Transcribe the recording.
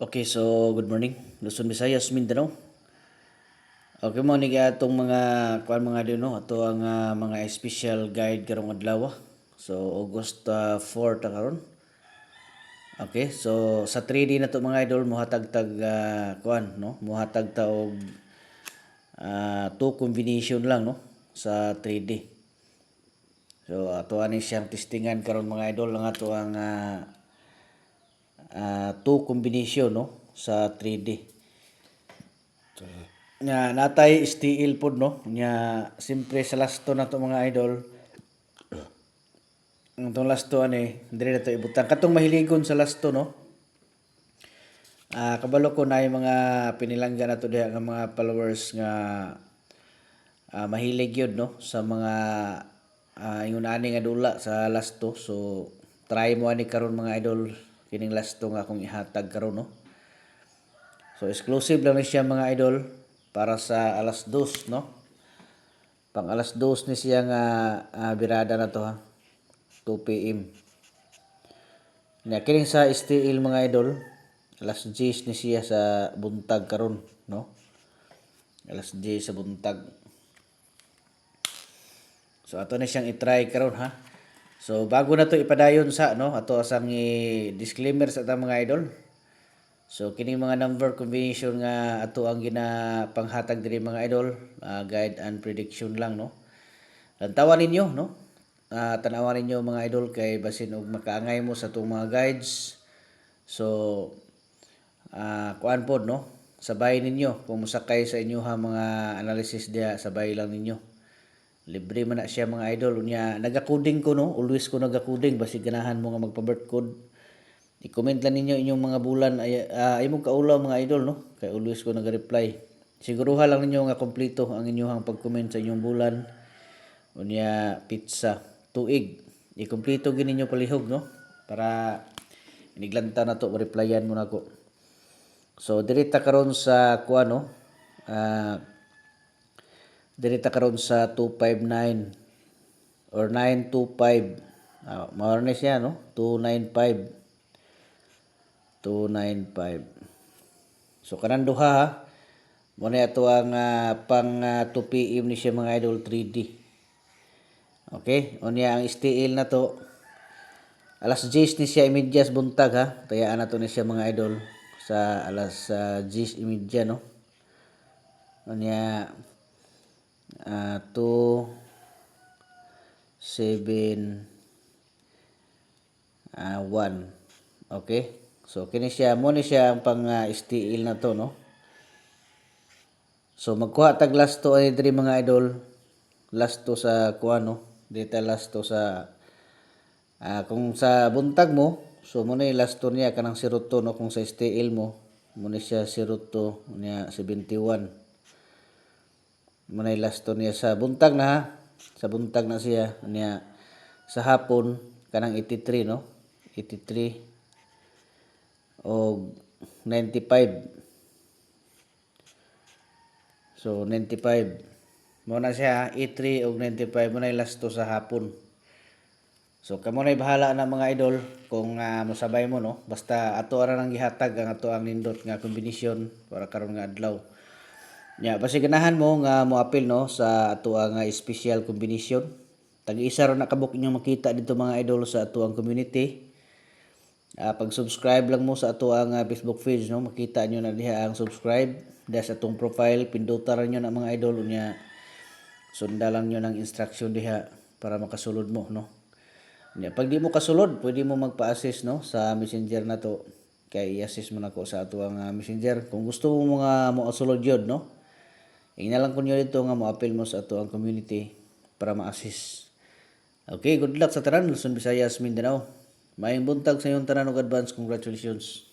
Okay, so good morning. Luzon, Visayas, Mindanao. Okay mo ni atong mga kuan mga dino ato ang mga special guide karong adlaw. So August 4 ta karon. Okay, so sa 3D na to mga idol mohatag tag kuan no, mohatag ta og two combination lang no sa 3D. So ato ani siyang testingan karon mga idol ang ato ang two combination no sa 3D. Nya natay steel pod no. Nya simpre sa lasto na to mga idol. Ang tong lasto ani dire na to ibutang. Katong mahiligon sa lasto no. Kabalo ko na yung mga pinilangga na to diha nga mga followers nga mahilig yun no sa mga ingon ani nga dula sa lasto. So try mo ani karon mga idol kining lasto nga akong ihatag karon no. So exclusive lang ni siya mga idol para sa alas 2 no. Pang alas 2 ni siya nga birada na to ha. 2 PM. Nya kining sa STL mga idol, alas 10 ni siya sa buntag karon no. Alas 10 sa buntag. So ato na siyang i-try karon ha. So bago na to ipadayon sa no, ato asang disclaimer sa ta mga idol. So kining mga number combination nga ato ang ginapanghatag diri mga idol, guide and prediction lang no. Lantawan ninyo no. Tanawan ninyo mga idol kay basin og makaangay mo sa atong mga guides. So kuan pod no. Sabay ninyo kung musakay sa inyo ha mga analysis dia, sabay lang ninyo. Libre man na siya mga idol. Unya naga-coding ko no, always ko naga-coding basi ganahan mo nga magpa-birth code. I-comment lang ninyo inyong mga bulan ay mo kaulaw mga idol no. Kay always ko naga-reply. Siguruha lang ninyo nga kompleto ang inyong pag-comment sa inyong bulan. Unya pizza, tuig. I-kompleto gid ninyo palihog no para iniglanta na to replyan mo nako. So direta karon sa kuan no. Direta karon sa 259 or 925. Mao na siya no, 295. 295. So kanang duha ha. Mo na ato ang pang 2 PM ni siya mga idol 3D. Okay, unya ang STL na to alas 10 ni siya imedyas buntag ha. Tayaan na to ni siya mga idol sa alas 10:30 no. Unya 2 7 1. Okay? So kini siya mo ni siya ang pang STL na to no. So magkuha tag lasto ani diri mga idol. Lasto sa kuan no. Dito lasto sa kung sa buntag mo, so mo ni lasto niya kanang 02 no. Kung sa STL mo ni siya 02 niya 71. Mo ni lasto niya sa buntag na ha. Sa buntag na siya niya sa hapon kanang 83 no. 83 o 95. So 95 mo na siya 83 og 95 mo na lasto sa hapon. So kamo na bahala na mga idol kung mosabay mo no. Basta ato ra nang gihatag ang ato ang nindot nga kombinasyon para karon nga adlaw. Nya basi ganahan mo nga moapil no sa ato ang special combination. Tag-isa ra na kabuk inyo makita dito mga idol sa ato ang community. Pag-subscribe lang mo sa ato ang Facebook page no, makita nyo na diha ang subscribe diha sa atong profile, pindutan nyo na mga idol unya sunda lang nyo ng instruction diha para makasulod mo no. Unya pag di mo kasulod, pwede mo magpa-assist no sa Messenger na to. Kay i-assist mo nako sa ato ang Messenger kung gusto mo mga mosulod yun no. Ingnalan ko nyo dito nga mo-appeal mo sa ato ang community para ma-assist. Okay, good luck sa tanan Luzon, Visayas, Mindanao. Maayong buntag sa iyong tanan ug advance congratulations.